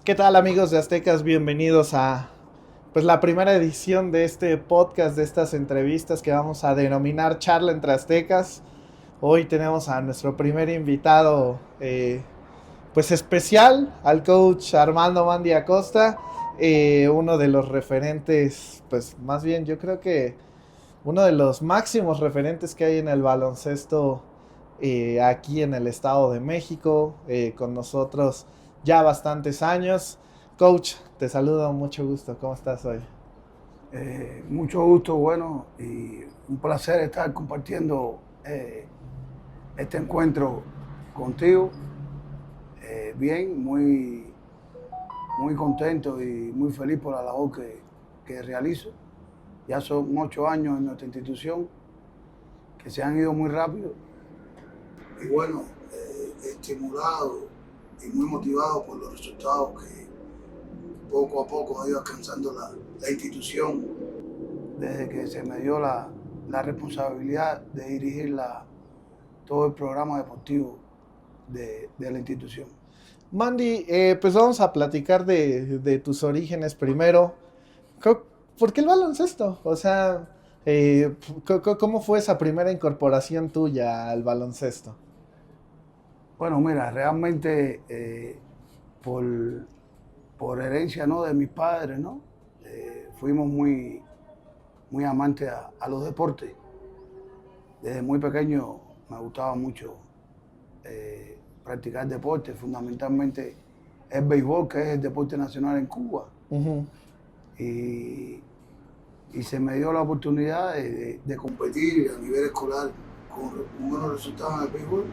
¿Qué tal amigos de Aztecas? Bienvenidos a pues la primera edición de este podcast, de estas entrevistas que vamos a denominar Charla entre Aztecas. Hoy tenemos a nuestro primer invitado pues especial, al coach Armando Mandi Acosta, uno de los referentes, pues más bien yo creo que uno de los máximos referentes que hay en el baloncesto aquí en el Estado de México, con nosotros ya bastantes años. Coach, te saludo, mucho gusto, ¿cómo estás hoy? Mucho gusto, bueno, y un placer estar compartiendo este encuentro contigo. Bien, muy contento y muy feliz por la labor que realizo. Ya son 8 años en nuestra institución que se han ido muy rápido. Y bueno, estimulado y muy motivado por los resultados que poco a poco ha ido alcanzando la institución desde que se me dio la responsabilidad de dirigir todo el programa deportivo de la institución. Mandy, pues vamos a platicar de tus orígenes primero. ¿Por qué el baloncesto? O sea, ¿cómo fue esa primera incorporación tuya al baloncesto? Bueno, mira, realmente por, por herencia, ¿no?, de mis padres, ¿no? Fuimos muy amantes a los deportes. Desde muy pequeño me gustaba mucho practicar deporte, fundamentalmente el béisbol, que es el deporte nacional en Cuba. Ujú. Y, y se me dio la oportunidad de competir a nivel escolar con buenos resultados en el béisbol,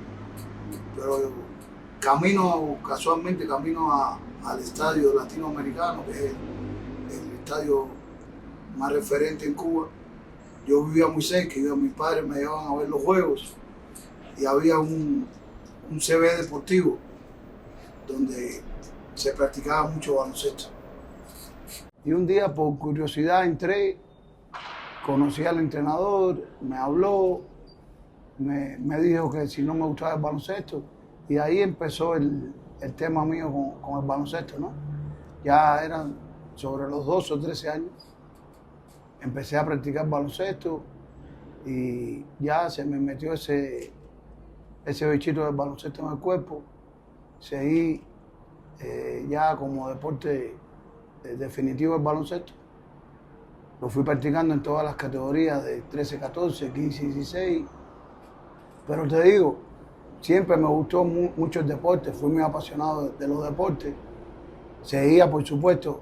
pero casualmente camino al estadio latinoamericano, que es el estadio más referente en Cuba. Yo vivía muy cerca, mis padres me llevaban a ver los juegos y había un CB deportivo donde se practicaba mucho baloncesto. Y un día, por curiosidad, entré, conocí al entrenador, me habló, me dijo que si no me gustaba el baloncesto. Y ahí empezó el tema mío con el baloncesto, ¿no? Ya eran sobre los 12 o 13 años. Empecé a practicar baloncesto y ya se me metió ese bichito del baloncesto en el cuerpo. Seguí ya como deporte definitivo el baloncesto. Lo fui practicando en todas las categorías de 13, 14, 15, 16. Pero te digo, siempre me gustó mucho el deporte, fui muy apasionado de los deportes. Seguía, por supuesto,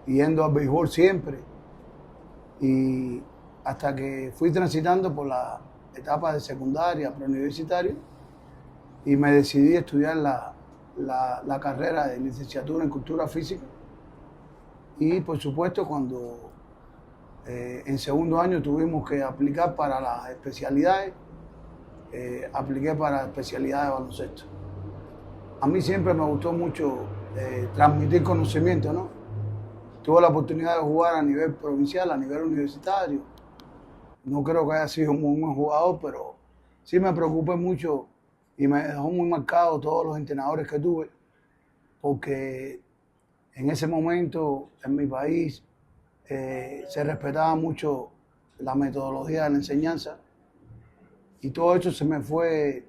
yendo al béisbol siempre. Y hasta que fui transitando por la etapa de secundaria, preuniversitaria, y me decidí a estudiar la carrera de licenciatura en cultura física. Y por supuesto, cuando en segundo año tuvimos que aplicar para las especialidades, apliqué para la especialidad de baloncesto. A mí siempre me gustó mucho transmitir conocimiento, ¿no? Tuve la oportunidad de jugar a nivel provincial, a nivel universitario. No creo que haya sido un muy buen jugador, pero sí me preocupé mucho y me dejó muy marcado todos los entrenadores que tuve, porque en ese momento en mi país se respetaba mucho la metodología de la enseñanza y todo eso se me fue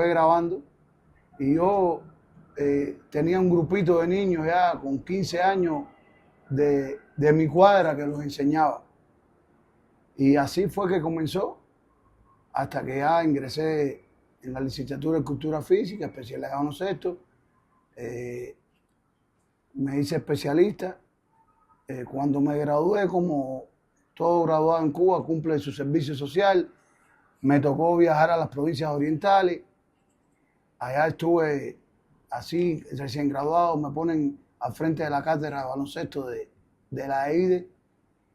grabando y yo tenía un grupito de niños ya con 15 años de mi cuadra que los enseñaba. Y así fue que comenzó hasta que ya ingresé en la licenciatura en Cultura Física, especialidad en baloncesto. Eh, Me hice especialista. Cuando me gradué, como todo graduado en Cuba, cumple su servicio social, me tocó viajar a las provincias orientales. Allá estuve así, recién graduado, me ponen al frente de la cátedra de baloncesto de la EIDE,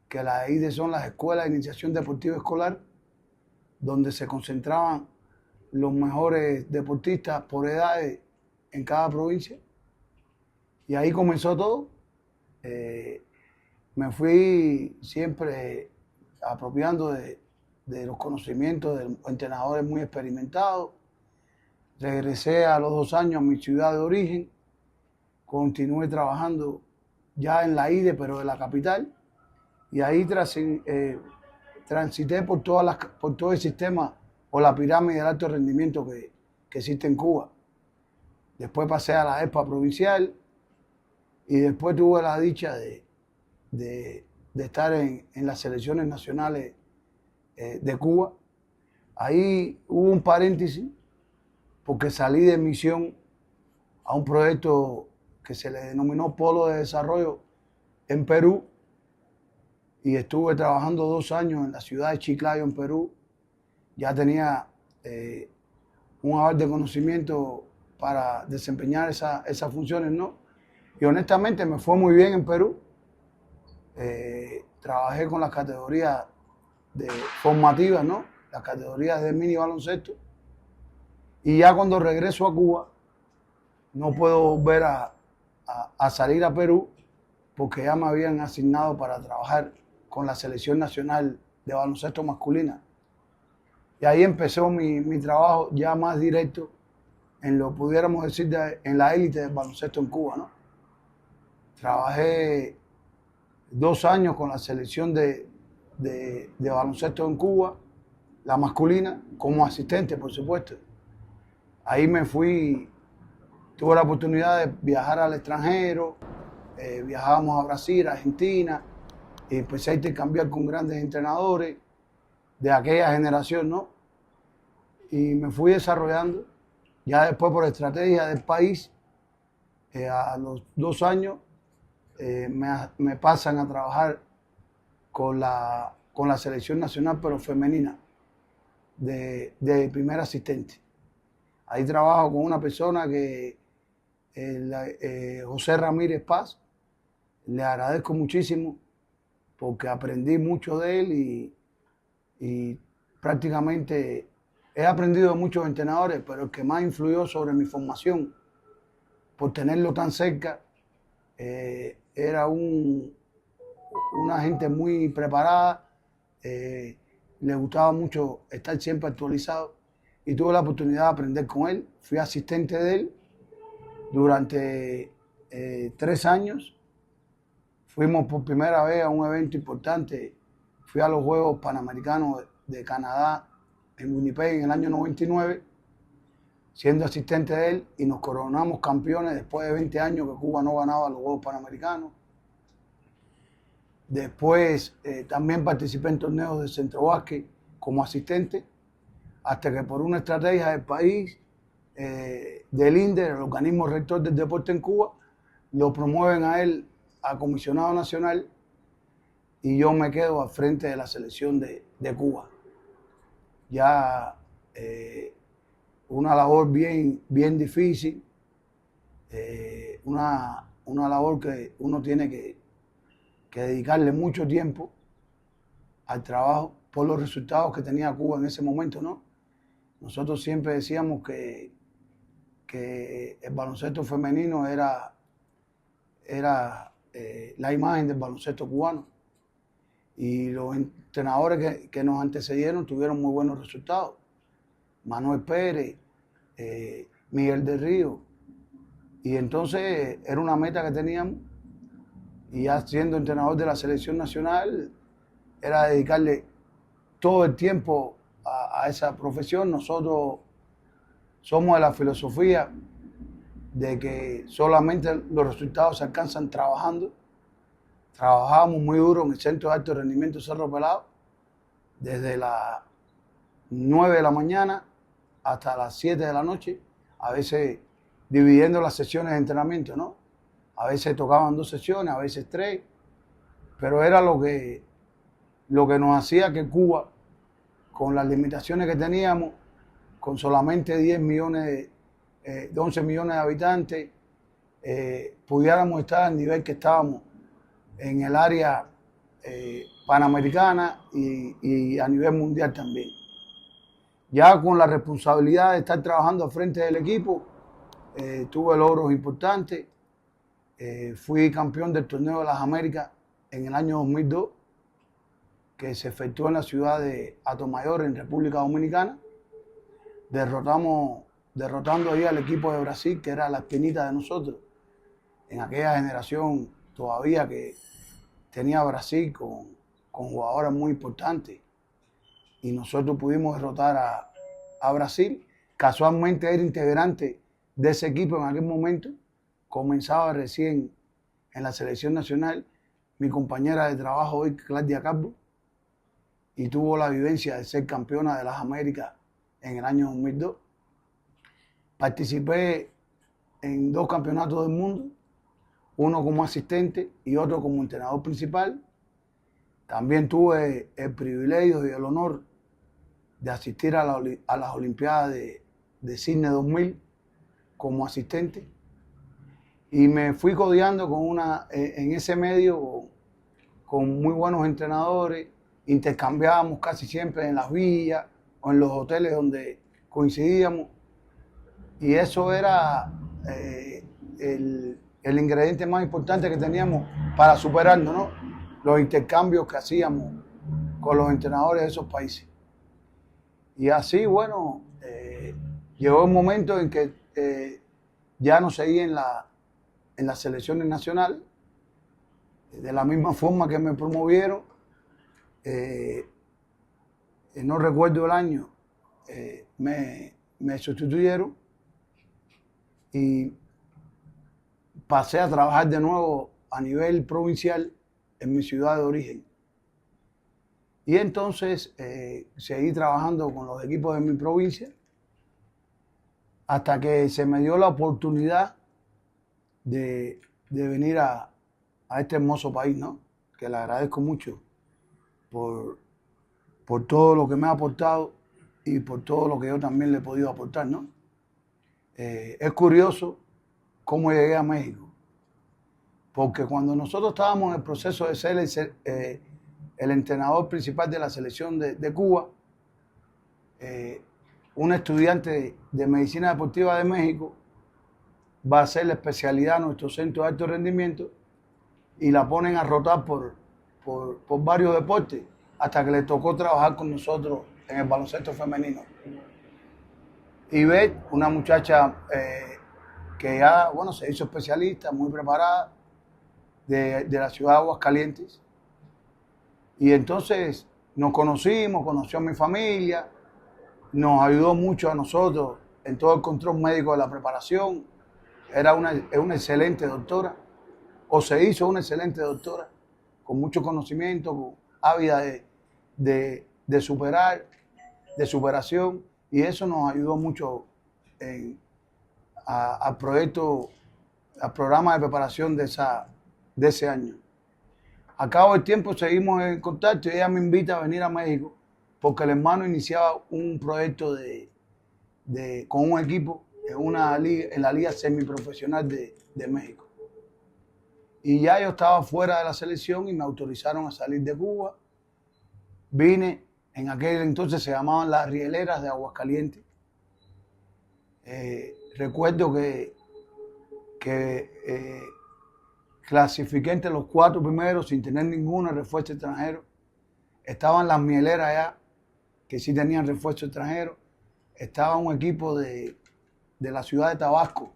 que las EIDE son las Escuelas de Iniciación Deportiva Escolar, donde se concentraban los mejores deportistas por edades en cada provincia. Y ahí comenzó todo. Eh, Me fui siempre apropiando de los conocimientos de entrenadores muy experimentados. Regresé a los 2 años a mi ciudad de origen. continué trabajando ya en la IDE, pero de la capital, y ahí transité por todo el sistema o la pirámide del alto rendimiento que existe en Cuba. Después pasé a la ESPA provincial y después tuve la dicha de estar en las selecciones nacionales de Cuba. Ahí hubo un paréntesis porque salí de misión a un proyecto que se le denominó Polo de Desarrollo en Perú, y estuve trabajando 2 años en la ciudad de Chiclayo, en Perú. Ya tenía un aval de conocimiento para desempeñar esas funciones, ¿no? Y honestamente me fue muy bien en Perú. Trabajé con las categorías formativas, ¿no? Las categorías de mini baloncesto. Y ya cuando regreso a Cuba, no puedo volver a salir a Perú porque ya me habían asignado para trabajar con la selección nacional de baloncesto masculina. Y ahí empezó mi trabajo ya más directo en lo pudiéramos decir en la élite del baloncesto en Cuba, ¿no? Trabajé 2 años con la selección de baloncesto en Cuba, la masculina, como asistente, por supuesto. Ahí me fui, tuve la oportunidad de viajar al extranjero, viajábamos a Brasil, a Argentina, y empecé a intercambiar con grandes entrenadores de aquella generación, ¿no? Y me fui desarrollando. Ya después, por estrategia del país, a los 2 años, me pasan a trabajar con la selección nacional, pero femenina, de primer asistente. Ahí trabajo con una persona que José Ramírez Paz. Le agradezco muchísimo porque aprendí mucho de él y prácticamente he aprendido de muchos entrenadores, pero el que más influyó sobre mi formación, por tenerlo tan cerca, era una gente muy preparada, le gustaba mucho estar siempre actualizado y tuve la oportunidad de aprender con él. Fui asistente de él durante 3 años. Fuimos por primera vez a un evento importante. Fui a los Juegos Panamericanos de Canadá en Winnipeg en el año 99, siendo asistente de él, y nos coronamos campeones después de 20 años que Cuba no ganaba los Juegos Panamericanos. Después también participé en torneos de centro básquet como asistente, hasta que por una estrategia del país, del INDE, el organismo rector del deporte en Cuba, lo promueven a él a comisionado nacional y yo me quedo al frente de la selección de Cuba. Ya una labor bien difícil, una labor que uno tiene que dedicarle mucho tiempo al trabajo por los resultados que tenía Cuba en ese momento, ¿no? Nosotros siempre decíamos que el baloncesto femenino era la imagen del baloncesto cubano, y los entrenadores que nos antecedieron tuvieron muy buenos resultados. Manuel Pérez, Miguel del Río, y entonces era una meta que teníamos, y ya siendo entrenador de la selección nacional era dedicarle todo el tiempo a esa profesión. Nosotros somos de la filosofía de que solamente los resultados se alcanzan trabajando. Trabajábamos muy duro en el Centro de Alto Rendimiento Cerro Pelado, desde las 9 de la mañana hasta las 7 de la noche, a veces dividiendo las sesiones de entrenamiento, ¿no? A veces tocaban 2 sesiones, a veces 3, pero era lo que nos hacía que Cuba, con las limitaciones que teníamos, con solamente 11 millones de habitantes, pudiéramos estar al nivel que estábamos en el área panamericana y a nivel mundial también. Ya con la responsabilidad de estar trabajando al frente del equipo, tuve logros importantes. Fui campeón del Torneo de las Américas en el año 2002, que se efectuó en la ciudad de Atomayor, en República Dominicana. Derrotando ahí al equipo de Brasil, que era la espinita de nosotros en aquella generación todavía que tenía Brasil con jugadores muy importantes. Y nosotros pudimos derrotar a Brasil. Casualmente era integrante de ese equipo en aquel momento. Comenzaba recién en la selección nacional mi compañera de trabajo hoy, Claudia Calvo, y tuvo la vivencia de ser campeona de las Américas en el año 2002. Participé en 2 campeonatos del mundo, uno como asistente y otro como entrenador principal. También tuve el privilegio y el honor de asistir a las Olimpiadas de Sydney 2000 como asistente. Y me fui codeando en ese medio con muy buenos entrenadores. Intercambiábamos casi siempre en las villas o en los hoteles donde coincidíamos. Y eso era el ingrediente más importante que teníamos para superarnos, ¿no? Los intercambios que hacíamos con los entrenadores de esos países. Y así, bueno, llegó un momento en que ya no seguí en las selecciones nacionales, de la misma forma que me promovieron. No recuerdo el año, me sustituyeron y pasé a trabajar de nuevo a nivel provincial en mi ciudad de origen. Y entonces seguí trabajando con los equipos de mi provincia hasta que se me dio la oportunidad de venir a este hermoso país, ¿no? Que le agradezco mucho por todo lo que me ha aportado y por todo lo que yo también le he podido aportar, ¿no? Es curioso cómo llegué a México, porque cuando nosotros estábamos en el proceso de ser el entrenador principal de la selección de Cuba, un estudiante de Medicina Deportiva de México va a hacer la especialidad en nuestro centro de alto rendimiento y la ponen a rotar por varios deportes hasta que le tocó trabajar con nosotros en el baloncesto femenino. Y Beth, una muchacha que ya, bueno, se hizo especialista, muy preparada, de la ciudad de Aguascalientes. Y entonces nos conocimos, conoció a mi familia, nos ayudó mucho a nosotros en todo el control médico de la preparación. Era una excelente doctora, o se hizo una excelente doctora, con mucho conocimiento, ávida de superación, y eso nos ayudó mucho al programa de preparación de ese año. A cabo del tiempo seguimos en contacto y ella me invita a venir a México porque el hermano iniciaba un proyecto con un equipo en la liga semiprofesional de México. Y ya yo estaba fuera de la selección y me autorizaron a salir de Cuba. Vine, en aquel entonces se llamaban las Rieleras de Aguascalientes. Recuerdo que clasifiqué entre los 4 primeros sin tener ningún refuerzo extranjero. Estaban las Mieleras allá, que sí tenían refuerzo extranjero. Estaba un equipo de la ciudad de Tabasco,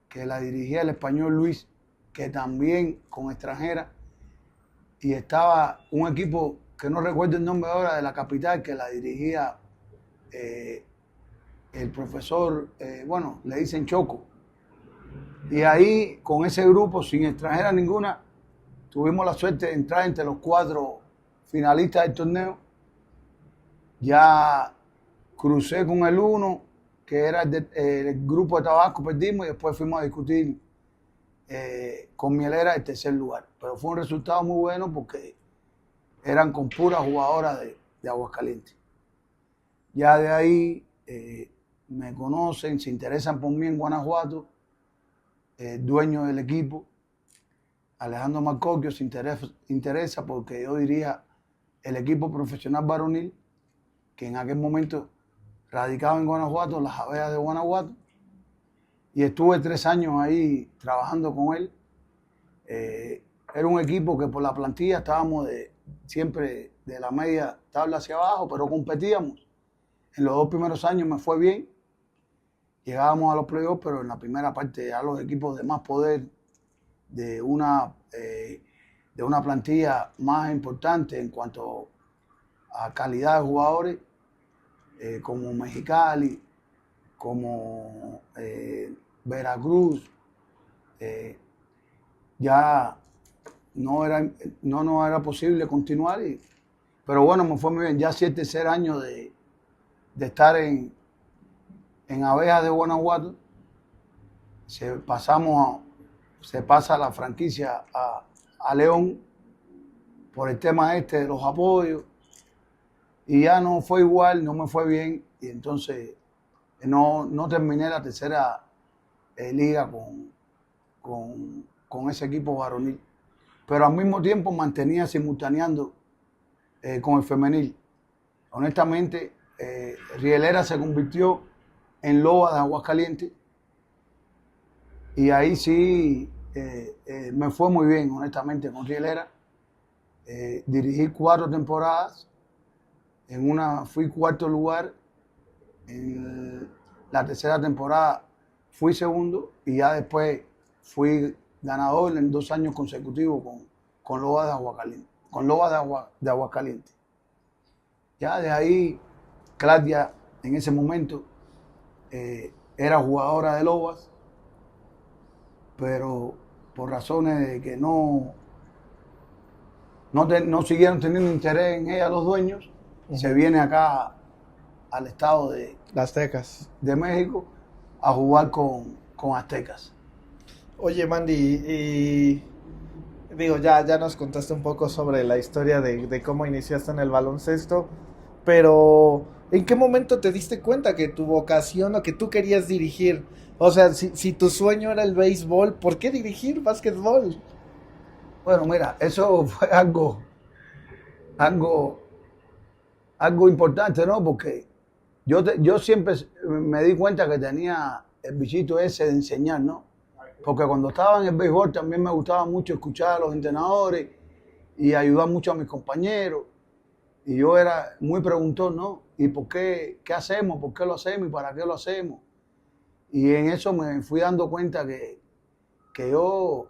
que la dirigía el español Luis, que también con extranjera. Y estaba un equipo, que no recuerdo el nombre ahora, de la capital, que la dirigía el profesor, bueno, le dicen Choco. Y ahí, con ese grupo, sin extranjera ninguna, tuvimos la suerte de entrar entre los 4 finalistas del torneo. Ya crucé con el 1, que era el grupo de Tabasco, perdimos, y después fuimos a discutir con Mielera el tercer lugar. Pero fue un resultado muy bueno porque eran con puras jugadoras de Aguascalientes. Ya de ahí me conocen, se interesan por mí en Guanajuato. Dueño del equipo, Alejandro Marcocchio, se interesa porque yo diría el equipo profesional varonil, que en aquel momento radicaba en Guanajuato, las Abejas de Guanajuato, y estuve 3 años ahí trabajando con él. Era un equipo que por la plantilla estábamos siempre de la media tabla hacia abajo, pero competíamos. En los 2 primeros años me fue bien llegábamos a los playoffs, pero en la primera parte ya los equipos de más poder, de una plantilla más importante en cuanto a calidad de jugadores, como Mexicali, como Veracruz, ya no nos era posible continuar. Pero bueno, me fue muy bien. Ya 7 años de estar en Abejas de Guanajuato, se pasa la franquicia a León por el tema de los apoyos, y ya no fue igual, no me fue bien, y entonces no terminé la tercera liga con ese equipo varonil. Pero al mismo tiempo mantenía simultaneando con el femenil. Honestamente, Rielera se convirtió en Loba de Aguascalientes, y ahí sí me fue muy bien, honestamente, con Rielera. Dirigí 4 temporadas, en una fui 4º lugar, en la tercera temporada fui segundo, y ya después fui ganador en 2 años consecutivos con Loba de Aguascalientes. De Aguascalientes. Ya de ahí, Claudia en ese momento era jugadora de Lobas, pero por razones de que no siguieron teniendo interés en ella los dueños, se viene acá al estado de Aztecas, de México, a jugar con Aztecas. Oye, Mandy, y digo, ya nos contaste un poco sobre la historia de cómo iniciaste en el baloncesto, pero ¿en qué momento te diste cuenta que tu vocación o que tú querías dirigir? O sea, si tu sueño era el béisbol, ¿por qué dirigir básquetbol? Bueno, mira, eso fue algo importante, ¿no? Porque yo siempre me di cuenta que tenía el bichito ese de enseñar, ¿no? Porque cuando estaba en el béisbol también me gustaba mucho escuchar a los entrenadores y ayudar mucho a mis compañeros. Y yo era muy preguntón, ¿no? ¿Y por qué? ¿Qué hacemos? ¿Por qué lo hacemos? ¿Y para qué lo hacemos? Y en eso me fui dando cuenta que yo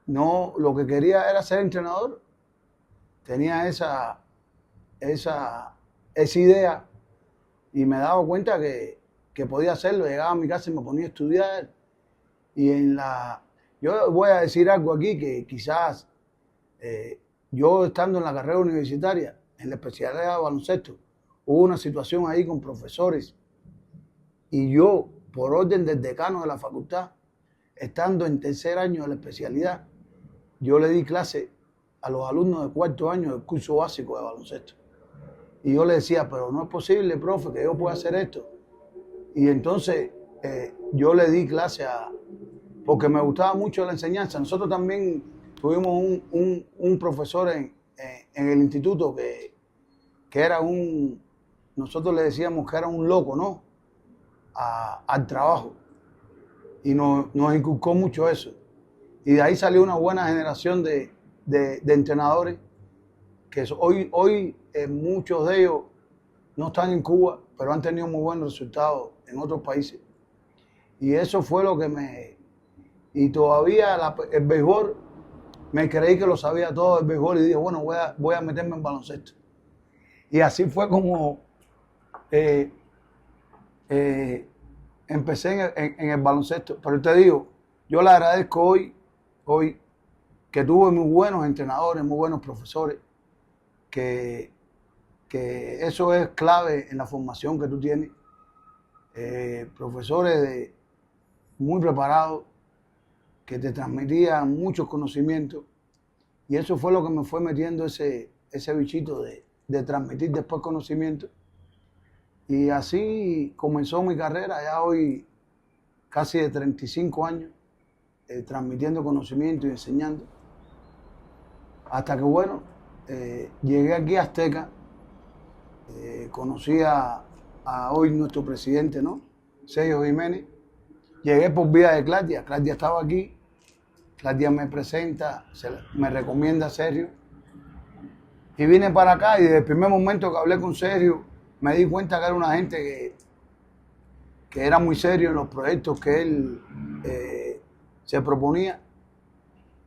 no, lo que quería era ser entrenador. Tenía esa idea, y me daba cuenta que podía hacerlo. Llegaba a mi casa y me ponía a estudiar. Y yo voy a decir algo aquí que quizás yo estando en la carrera universitaria, en la especialidad de baloncesto, hubo una situación ahí con profesores, y yo, por orden del decano de la facultad, estando en 3er año de la especialidad, yo le di clase a los alumnos de 4º año del curso básico de baloncesto. Y yo le decía, pero no es posible, profe, que yo pueda hacer esto. Y entonces yo le di clase porque me gustaba mucho la enseñanza. Nosotros también tuvimos un profesor en el instituto que era nosotros le decíamos que era un loco, ¿no? Al trabajo. Y nos inculcó mucho eso. Y de ahí salió una buena generación de entrenadores que hoy muchos de ellos no están en Cuba, pero han tenido muy buenos resultados en otros países. Y eso fue lo que y todavía el béisbol, me creí que lo sabía todo el béisbol, y dije, bueno, voy a meterme en baloncesto. Y así fue como empecé en el baloncesto. Pero te digo, yo le agradezco hoy que tuve muy buenos entrenadores, muy buenos profesores, que eso es clave en la formación que tú tienes. Profesores muy preparados, que te transmitían muchos conocimientos, y eso fue lo que me fue metiendo ese bichito de transmitir después conocimiento. Y así comenzó mi carrera, ya hoy casi de 35 años, transmitiendo conocimiento y enseñando. Hasta que, bueno, llegué aquí a Azteca, conocí a hoy nuestro presidente, ¿no? Sergio Jiménez. Llegué por vía de Claudia. Claudia estaba aquí. Claudia me presenta, me recomienda a Sergio. Y vine para acá, y desde el primer momento que hablé con Sergio, me di cuenta que era una gente que era muy serio en los proyectos que él se proponía.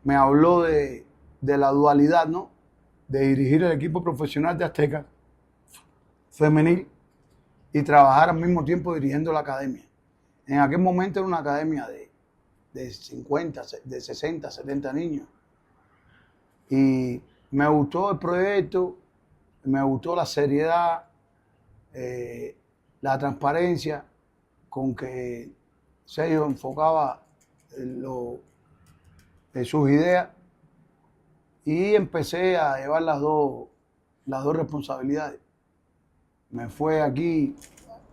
Me habló de la dualidad, ¿no? De dirigir el equipo profesional de Azteca femenil y trabajar al mismo tiempo dirigiendo la academia. En aquel momento era una academia de 50, de 60, 70 niños. Y me gustó el proyecto, me gustó la seriedad, la transparencia con que Sergio enfocaba sus ideas, y empecé a llevar las dos responsabilidades. Me fue aquí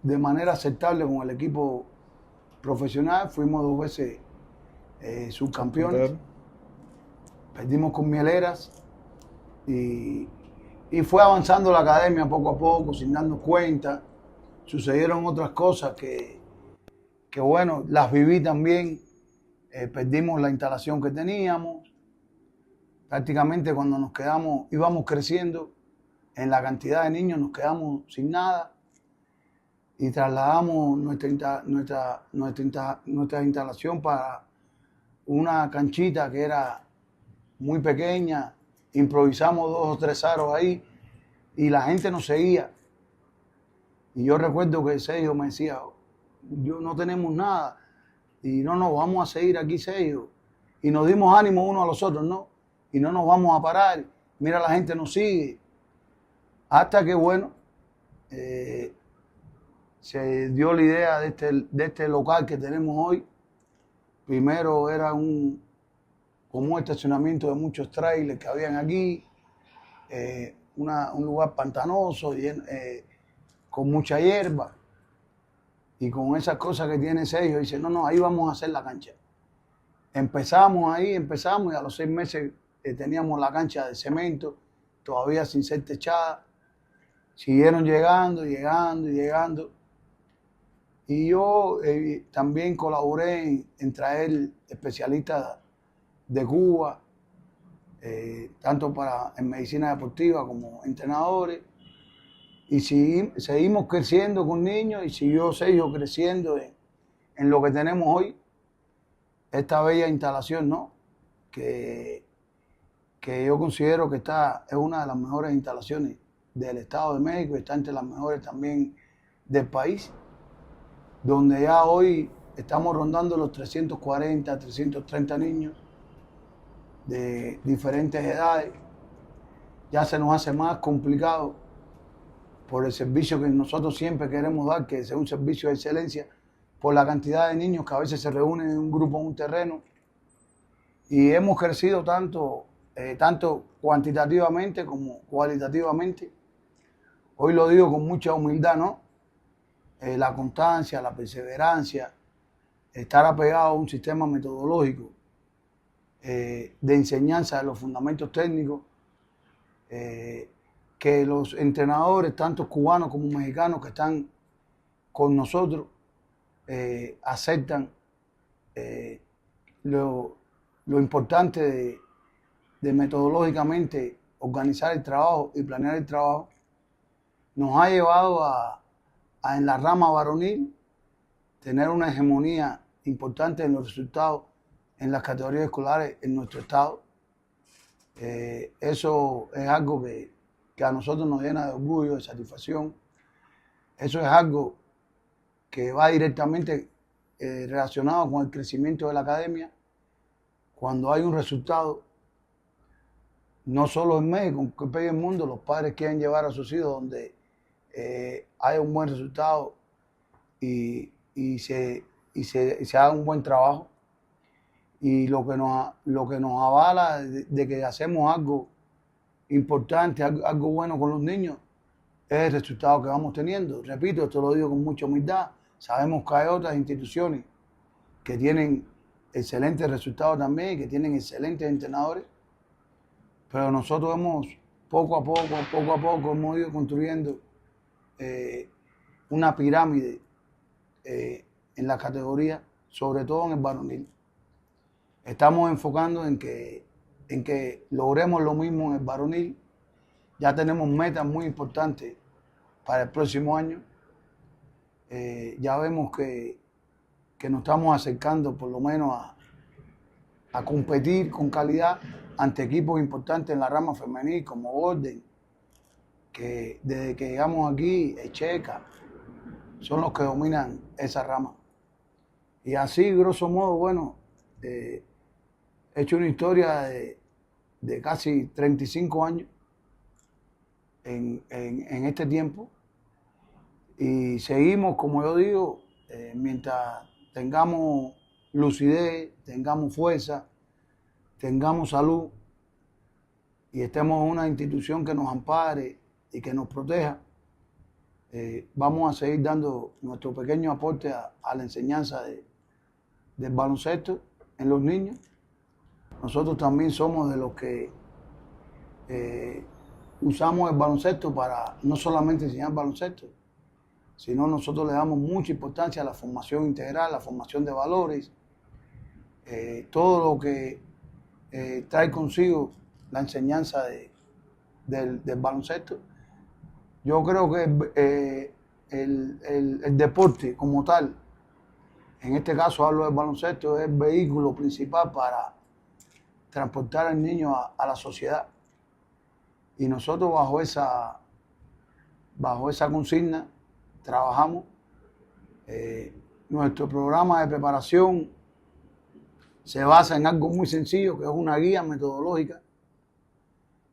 de manera aceptable con el equipo profesional, fuimos 2 veces subcampeones, perdimos con Mieleras y fue avanzando la academia poco a poco, sin darnos cuenta. Sucedieron otras cosas que bueno, las viví también. Perdimos la instalación que teníamos. Prácticamente cuando nos quedamos, íbamos creciendo en la cantidad de niños, nos quedamos sin nada y trasladamos nuestra instalación para una canchita que era muy pequeña. Improvisamos 2 o 3 aros ahí y la gente nos seguía. Y yo recuerdo que Sergio me decía, yo no tenemos nada y no nos vamos a seguir aquí, Sergio. Y nos dimos ánimo unos a los otros, ¿no? Y no nos vamos a parar. Mira, la gente nos sigue. Hasta que, bueno, se dio la idea de este local que tenemos hoy. Primero era como un estacionamiento de muchos trailers que habían aquí, un lugar pantanoso, con mucha hierba. Y con esas cosas que tiene Sergio, dice, no, ahí vamos a hacer la cancha. Empezamos y a los 6 meses teníamos la cancha de cemento, todavía sin ser techada. Siguieron llegando. Y yo también colaboré en traer especialistas de Cuba, tanto en medicina deportiva como entrenadores. Y seguimos creciendo con niños y siguió Sergio creciendo en lo que tenemos hoy, esta bella instalación, ¿no? Que yo considero que es una de las mejores instalaciones del Estado de México y está entre las mejores también del país, donde ya hoy estamos rondando los 340, 330 niños de diferentes edades. Ya se nos hace más complicado por el servicio que nosotros siempre queremos dar, que sea un servicio de excelencia, por la cantidad de niños que a veces se reúnen en un grupo, en un terreno. Y hemos crecido tanto cuantitativamente como cualitativamente. Hoy lo digo con mucha humildad, ¿no? La constancia, la perseverancia, estar apegado a un sistema metodológico de enseñanza de los fundamentos técnicos, que los entrenadores, tanto cubanos como mexicanos que están con nosotros, aceptan lo importante de metodológicamente organizar el trabajo y planear el trabajo. Nos ha llevado a en la rama varonil tener una hegemonía importante en los resultados en las categorías escolares en nuestro estado. Eso es algo que a nosotros nos llena de orgullo, de satisfacción. Eso es algo que va directamente relacionado con el crecimiento de la academia. Cuando hay un resultado, no solo en México, en el mundo, los padres quieren llevar a sus hijos donde haya un buen resultado y se haga un buen trabajo. Y lo que nos avala de que hacemos algo importante, algo bueno con los niños, es el resultado que vamos teniendo. Repito, esto lo digo con mucha humildad. Sabemos que hay otras instituciones que tienen excelentes resultados también, que tienen excelentes entrenadores, pero nosotros poco a poco hemos ido construyendo una pirámide en la categoría, sobre todo en el varonil. Estamos enfocando en que logremos lo mismo en el varonil. Ya tenemos metas muy importantes para el próximo año. ya vemos que nos estamos acercando por lo menos a competir con calidad ante equipos importantes en la rama femenil como Golden, que desde que llegamos aquí, Checa, son los que dominan esa rama. Y así, grosso modo, bueno, he hecho una historia de casi 35 años en este tiempo y seguimos, como yo digo, mientras tengamos lucidez, tengamos fuerza, tengamos salud y estemos en una institución que nos ampare y que nos proteja, vamos a seguir dando nuestro pequeño aporte a la enseñanza del baloncesto en los niños. Nosotros también somos de los que usamos el baloncesto para no solamente enseñar baloncesto, sino nosotros le damos mucha importancia a la formación integral, la formación de valores, todo lo que trae consigo la enseñanza del baloncesto. Yo creo que el deporte como tal, en este caso hablo del baloncesto, es el vehículo principal para transportar al niño a la sociedad. Y nosotros bajo esa consigna trabajamos. Nuestro programa de preparación se basa en algo muy sencillo, que es una guía metodológica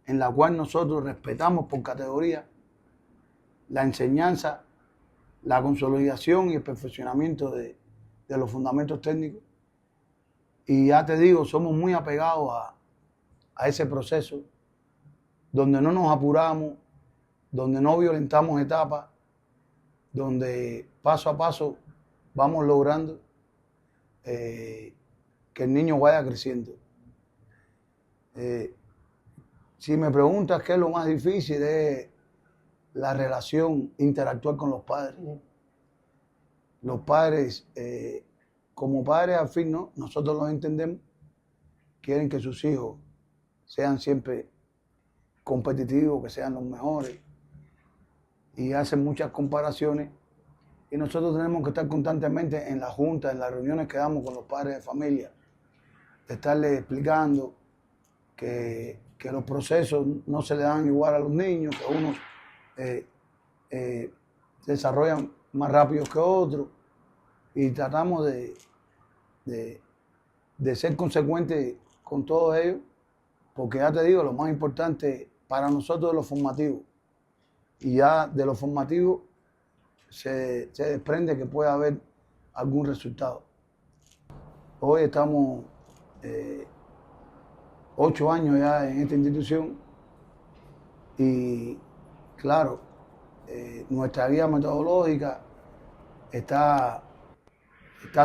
en la cual nosotros respetamos por categoría la enseñanza, la consolidación y el perfeccionamiento de los fundamentos técnicos. Y ya te digo, somos muy apegados a ese proceso, donde no nos apuramos, donde no violentamos etapas, donde paso a paso vamos logrando que el niño vaya creciendo. Si me preguntas qué es lo más difícil, es la relación interactual con los padres. Los padres, como padres al fin, ¿no? Nosotros los entendemos, quieren que sus hijos sean siempre competitivos, que sean los mejores, y hacen muchas comparaciones, y nosotros tenemos que estar constantemente en la junta, en las reuniones que damos con los padres de familia, de estarles explicando que los procesos no se le dan igual a los niños, que unos se desarrollan más rápido que otros, y tratamos de ser consecuentes con todo ello, porque ya te digo, lo más importante para nosotros es lo formativo, y ya de lo formativo se desprende que puede haber algún resultado. Hoy estamos 8 años ya en esta institución y claro, nuestra guía metodológica está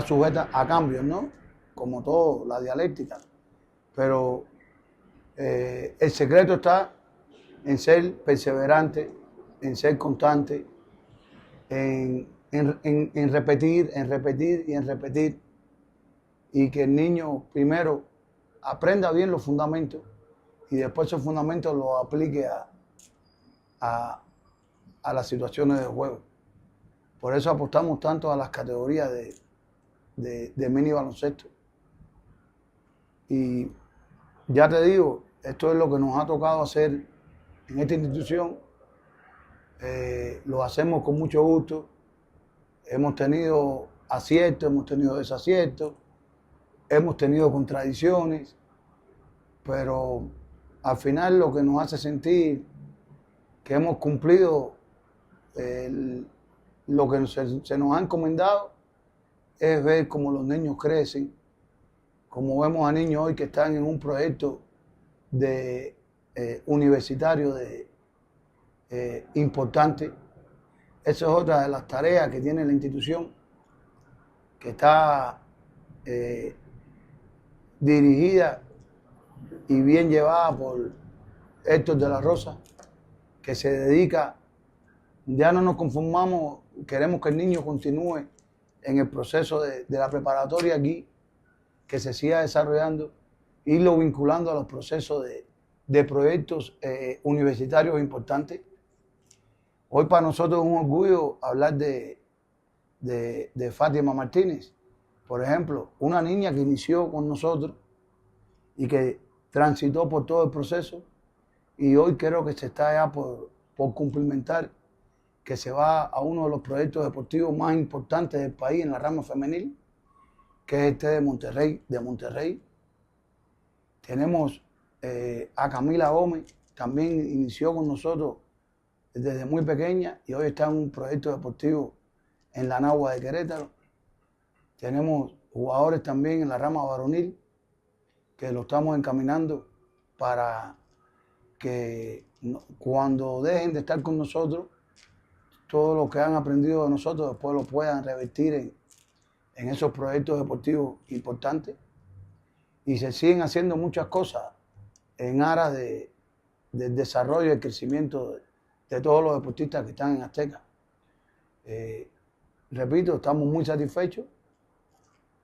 sujeta a cambios, ¿no? Como todo, la dialéctica. Pero el secreto está en ser perseverante, en ser constante, en repetir, en repetir y en repetir. Y que el niño primero aprenda bien los fundamentos y después esos fundamentos los aplique a las situaciones de juego. Por eso apostamos tanto a las categorías de mini baloncesto. Y ya te digo, esto es lo que nos ha tocado hacer en esta institución. Lo hacemos con mucho gusto. Hemos tenido aciertos, hemos tenido desaciertos, hemos tenido contradicciones, pero al final lo que nos hace sentir que hemos cumplido lo que se nos ha encomendado es ver cómo los niños crecen, como vemos a niños hoy que están en un proyecto universitario importante. Esa es otra de las tareas que tiene la institución, que está dirigida y bien llevada por Héctor de la Rosa, que se dedica, ya no nos conformamos, queremos que el niño continúe en el proceso de la preparatoria aquí, que se siga desarrollando, irlo vinculando a los procesos de proyectos universitarios importantes. Hoy para nosotros es un orgullo hablar de de Fátima Martínez, por ejemplo, una niña que inició con nosotros y que transitó por todo el proceso y hoy creo que se está ya por cumplimentar, que se va a uno de los proyectos deportivos más importantes del país en la rama femenil, que es este de Monterrey. Tenemos a Camila Gómez, también inició con nosotros desde muy pequeña y hoy está en un proyecto deportivo en la Nahua de Querétaro. Tenemos jugadores también en la rama varonil que lo estamos encaminando para que cuando dejen de estar con nosotros, todo lo que han aprendido de nosotros después lo puedan revertir en esos proyectos deportivos importantes. Y se siguen haciendo muchas cosas en aras del desarrollo y el crecimiento de todos los deportistas que están en Azteca. Repito, estamos muy satisfechos.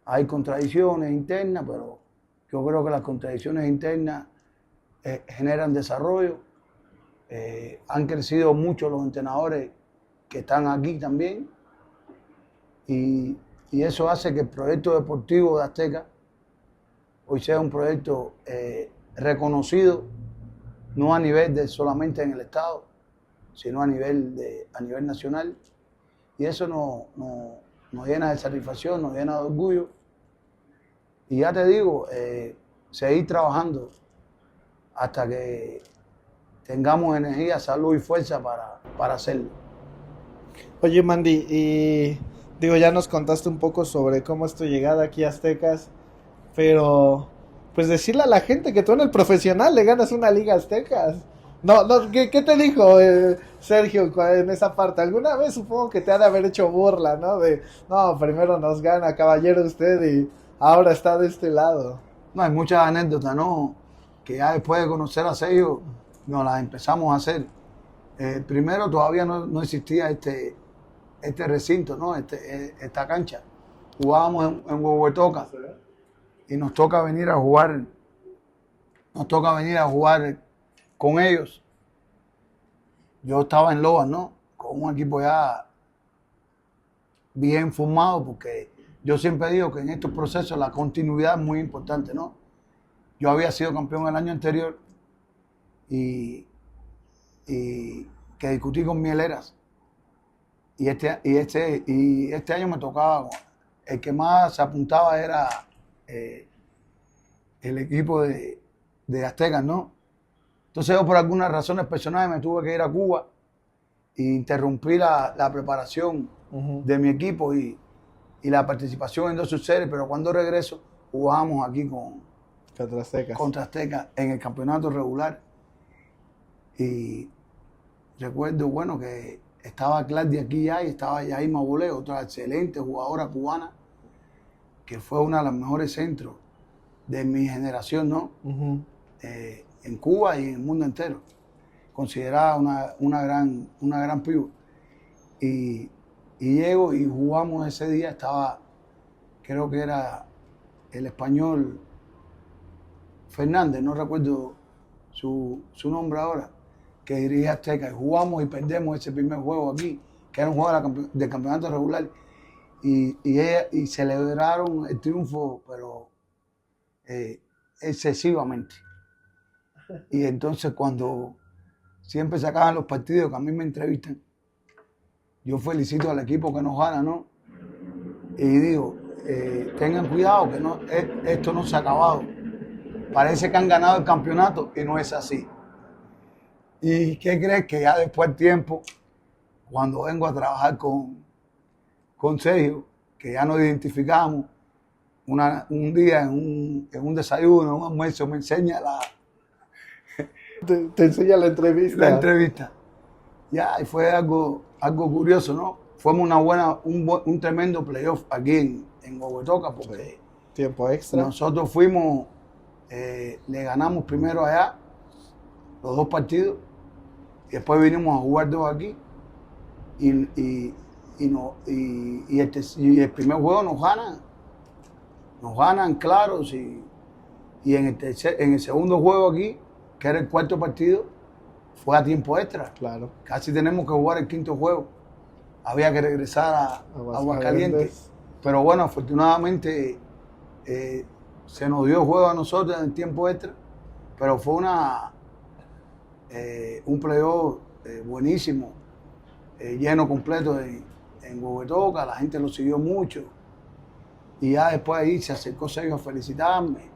Hay contradicciones internas, pero yo creo que las contradicciones internas generan desarrollo. Han crecido mucho los entrenadores que están aquí también. Y eso hace que el proyecto deportivo de Azteca hoy sea un proyecto reconocido, no a nivel de solamente en el Estado, sino a nivel nacional. Y eso nos llena de satisfacción, nos llena de orgullo. Y ya te digo, seguir trabajando hasta que tengamos energía, salud y fuerza para hacerlo. Oye, Mandy, y digo, ya nos contaste un poco sobre cómo es tu llegada aquí a Aztecas, pero pues decirle a la gente que tú en el profesional le ganas una Liga Aztecas. No, ¿qué te dijo Sergio en esa parte? Alguna vez supongo que te ha de haber hecho burla, ¿no? No, primero nos gana, caballero, usted, y ahora está de este lado. No, hay muchas anécdotas, ¿no? Que ya después de conocer a Sergio, nos las empezamos a hacer. Primero todavía no existía este recinto, ¿no? Esta cancha. Jugábamos en Huehuetoca y nos toca venir a jugar con ellos. Yo estaba en Loas, ¿no? Con un equipo ya bien formado, porque yo siempre digo que en estos procesos la continuidad es muy importante, ¿no? Yo había sido campeón el año anterior y que discutí con Mieleras. Y este año me tocaba, el que más se apuntaba era el equipo de Aztecas, ¿no? Entonces yo por algunas razones personales me tuve que ir a Cuba e interrumpí la preparación de mi equipo y la participación en 2 subseries, pero cuando regreso jugamos aquí contra Aztecas en el campeonato regular. Y recuerdo, bueno, que estaba Claudia aquí ya y estaba Yaima Bolé, otra excelente jugadora cubana, que fue una de las mejores centros de mi generación, ¿no? En Cuba y en el mundo entero. Considerada una gran pívot. Y llego y jugamos ese día, creo que era el español Fernández, no recuerdo su nombre ahora, que dirigía Azteca, y jugamos y perdemos ese primer juego aquí, que era un juego de campeonato regular, y celebraron el triunfo, pero excesivamente. Y entonces cuando siempre se acaban los partidos, que a mí me entrevistan, yo felicito al equipo que nos gana, ¿no? Y digo, tengan cuidado que esto no se ha acabado. Parece que han ganado el campeonato y no es así. ¿Y qué crees? Que ya después del tiempo, cuando vengo a trabajar con Sergio, que ya nos identificamos, un día en un desayuno, un almuerzo, me enseña te enseña la entrevista. La entrevista. Ya, y fue algo curioso, ¿no? Fuimos un tremendo playoff aquí en Huehuetoca, porque tiempo extra. Nosotros fuimos, le ganamos primero allá los 2 partidos, y después vinimos a jugar 2 aquí, y el primer juego nos ganan claros, y en el segundo juego aquí, que era el 4º partido, fue a tiempo extra. Claro. Casi tenemos que jugar el 5º juego había que regresar a Aguascalientes. Pero bueno, afortunadamente se nos dio juego a nosotros en el tiempo extra, pero fue un playoff buenísimo, lleno completo en Huehuetoca, la gente lo siguió mucho y ya después ahí se acercó Sergio a felicitarme.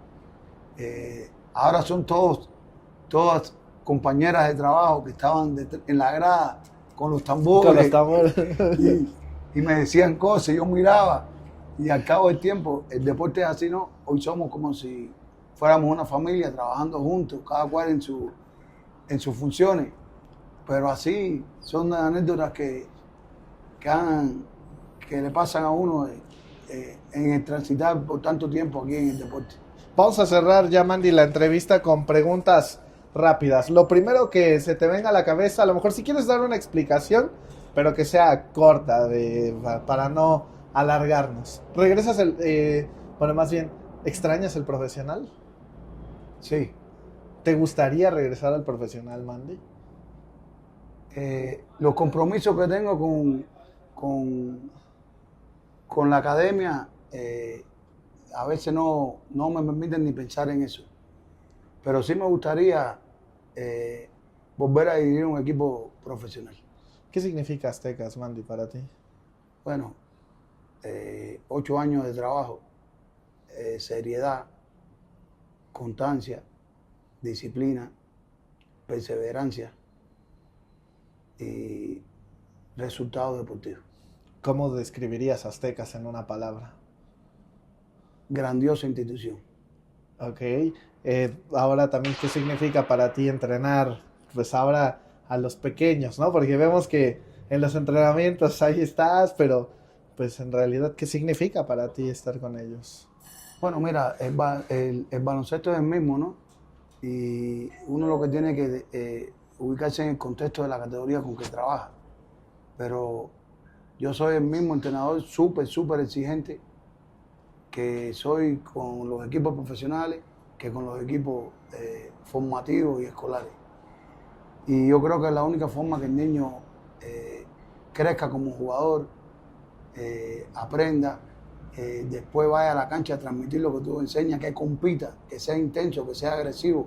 Ahora son todas compañeras de trabajo que estaban en la grada con los tambores, y me decían cosas, yo miraba y al cabo del tiempo, el deporte es así, ¿no? Hoy somos como si fuéramos una familia trabajando juntos, cada cual en sus funciones, pero así son anécdotas que le pasan a uno en el transitar por tanto tiempo aquí en el deporte. Vamos a cerrar ya, Mandy, la entrevista con preguntas rápidas. Lo primero que se te venga a la cabeza, a lo mejor si quieres dar una explicación, pero que sea corta, para no alargarnos. ¿Regresas más bien, extrañas el profesional? Sí. ¿Te gustaría regresar al profesional, Mandy? Los compromisos que tengo con la academia a veces no me permiten ni pensar en eso. Pero sí me gustaría volver a dirigir un equipo profesional. ¿Qué significa Aztecas, Mandy, para ti? Bueno, 8 años de trabajo, seriedad, constancia, disciplina, perseverancia y resultados deportivos. ¿Cómo describirías Aztecas en una palabra? Grandiosa institución. Ok. Ahora también, ¿qué significa para ti entrenar? Pues ahora a los pequeños, ¿no? Porque vemos que en los entrenamientos ahí estás, pero pues en realidad, ¿qué significa para ti estar con ellos? Bueno, mira, el baloncesto es el mismo, ¿no? Y uno lo que tiene que ubicarse en el contexto de la categoría con que trabaja. Pero yo soy el mismo entrenador súper exigente que soy con los equipos profesionales que con los equipos formativos y escolares. Y yo creo que es la única forma que el niño crezca como jugador, aprenda, después vaya a la cancha a transmitir lo que tú enseñas, que compita, que sea intenso, que sea agresivo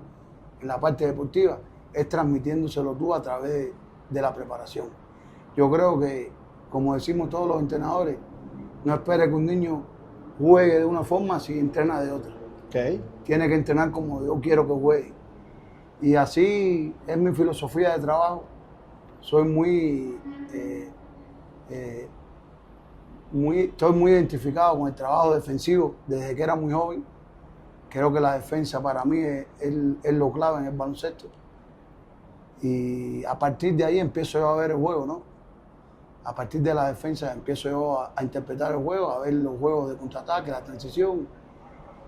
en la parte deportiva, es transmitiéndoselo tú a través de la preparación. Yo creo que, como decimos todos los entrenadores, no espere que un niño juegue de una forma si entrena de otra. Okay. Tiene que entrenar como yo quiero que juegue. Y así es mi filosofía de trabajo. Soy estoy muy identificado con el trabajo defensivo desde que era muy joven. Creo que la defensa para mí es lo clave en el baloncesto. Y a partir de ahí empiezo yo a ver el juego, ¿no? A partir de la defensa empiezo yo a interpretar el juego, a ver los juegos de contraataque, la transición.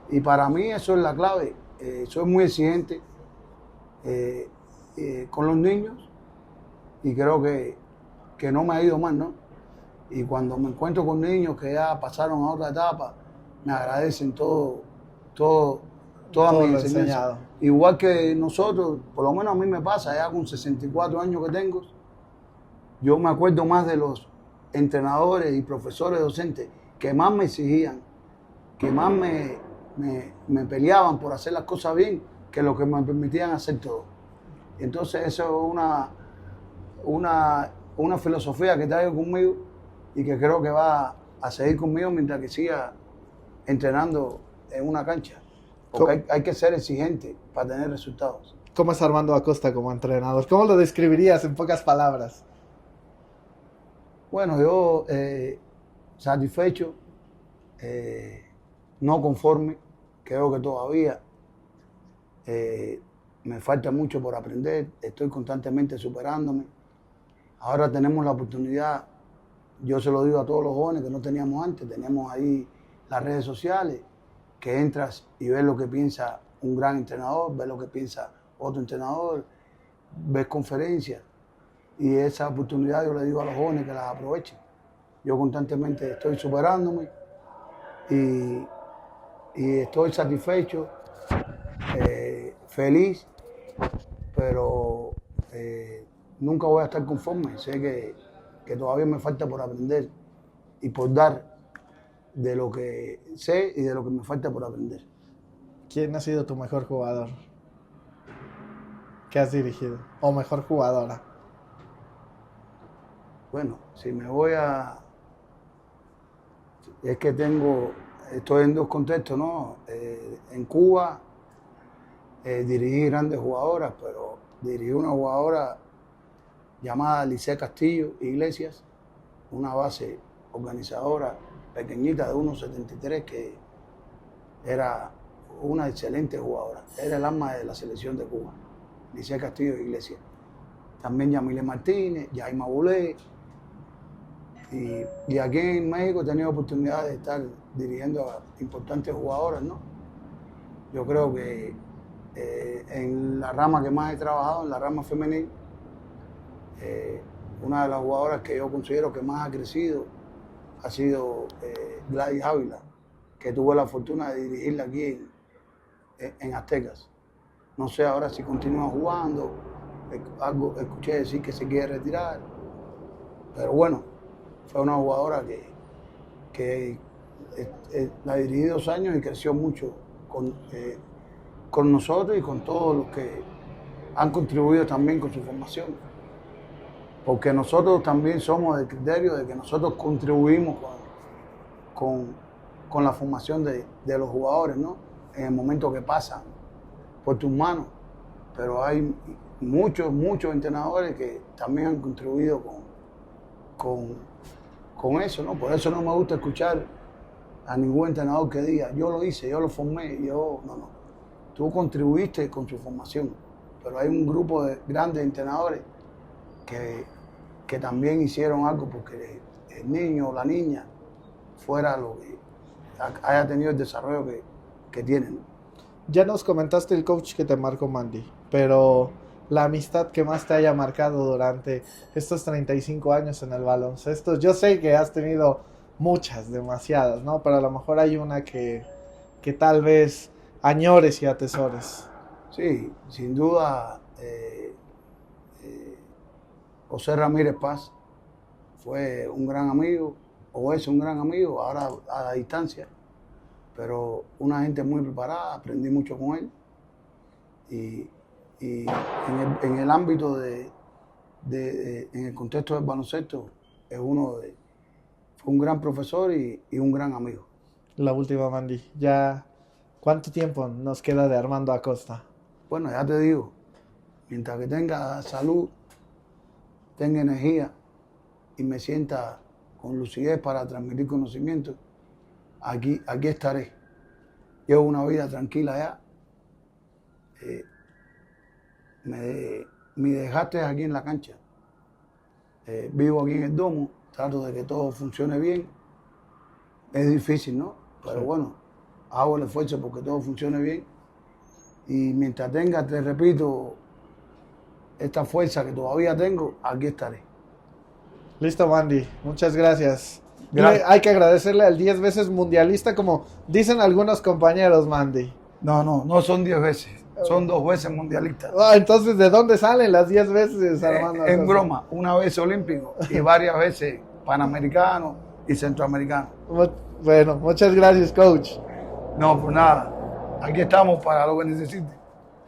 Y para mí eso es la clave. Soy muy exigente con los niños y creo que no me ha ido mal, ¿no? Y cuando me encuentro con niños que ya pasaron a otra etapa, me agradecen toda mi enseñanza. Igual que nosotros, por lo menos a mí me pasa, ya con 64 años que tengo, yo me acuerdo más de los entrenadores y profesores docentes que más me exigían, que más me peleaban por hacer las cosas bien, que lo que me permitían hacer todo. Entonces eso es una filosofía que traigo conmigo y que creo que va a seguir conmigo mientras que siga entrenando en una cancha. Porque hay que ser exigente para tener resultados. ¿Cómo es Armando Acosta como entrenador? ¿Cómo lo describirías en pocas palabras? Bueno, yo satisfecho, no conforme, creo que todavía me falta mucho por aprender, estoy constantemente superándome. Ahora tenemos la oportunidad, yo se lo digo a todos los jóvenes que no teníamos antes, tenemos ahí las redes sociales, que entras y ves lo que piensa un gran entrenador, ves lo que piensa otro entrenador, ves conferencias. Y esa oportunidad yo le digo a los jóvenes que las aprovechen. Yo constantemente estoy superándome y estoy satisfecho, feliz, pero nunca voy a estar conforme. Sé que todavía me falta por aprender y por dar de lo que sé y de lo que me falta por aprender. ¿Quién ha sido tu mejor jugador que has dirigido? ¿O mejor jugadora? Bueno, si me voy a... Es que estoy en dos contextos, ¿no? En Cuba dirigí grandes jugadoras, pero dirigí una jugadora llamada Lice Castillo Iglesias, una base organizadora pequeñita de 1,73 que era una excelente jugadora. Era el alma de la selección de Cuba, Lice Castillo Iglesias. También Yamile Martínez, Yaima Bulé. Y aquí en México he tenido oportunidad de estar dirigiendo a importantes jugadoras, ¿no? Yo creo que en la rama que más he trabajado, en la rama femenil, una de las jugadoras que yo considero que más ha crecido ha sido Gladys Ávila, que tuve la fortuna de dirigirla aquí en Aztecas. No sé ahora si continúa jugando, algo escuché decir que se quiere retirar, pero bueno, fue una jugadora que la dirigí 2 años y creció mucho con nosotros y con todos los que han contribuido también con su formación. Porque nosotros también somos del criterio de que nosotros contribuimos con la formación de los jugadores, ¿no? En el momento que pasan por tus manos. Pero hay muchos entrenadores que también han contribuido con eso, ¿no? Por eso no me gusta escuchar a ningún entrenador que diga, yo lo hice, yo lo formé, no. Tú contribuiste con su formación, pero hay un grupo de grandes entrenadores que también hicieron algo porque el niño o la niña fuera lo que haya tenido el desarrollo que tienen. Ya nos comentaste el coach que te marcó, Mandy, pero la amistad que más te haya marcado durante estos 35 años en el baloncesto. Yo sé que has tenido muchas, demasiadas, ¿no? Pero a lo mejor hay una que tal vez añores y atesores. Sí, sin duda, José Ramírez Paz fue un gran amigo, o es un gran amigo, ahora a la distancia, pero una gente muy preparada, aprendí mucho con él. Y en el ámbito en el contexto del baloncesto, fue un gran profesor y un gran amigo. La última, Mandy, ya, ¿cuánto tiempo nos queda de Armando Acosta? Bueno, ya te digo, mientras que tenga salud, tenga energía y me sienta con lucidez para transmitir conocimiento, aquí estaré. Llevo una vida tranquila ya. Mi desgaste es aquí en la cancha. Vivo aquí en el domo, trato de que todo funcione bien. Es difícil, ¿no? Pero bueno, hago el esfuerzo porque todo funcione bien. Y mientras tenga, te repito, esta fuerza que todavía tengo, aquí estaré. Listo, Mandy. Muchas gracias. Hay que agradecerle al 10 veces mundialista, como dicen algunos compañeros, Mandy. No son 10 veces. Son 2 veces mundialistas. Entonces, ¿de dónde salen las 10 veces, Armando? En broma, una vez olímpico y varias veces panamericano y centroamericano. Bueno, muchas gracias, coach. No, pues nada. Aquí estamos para lo que necesite.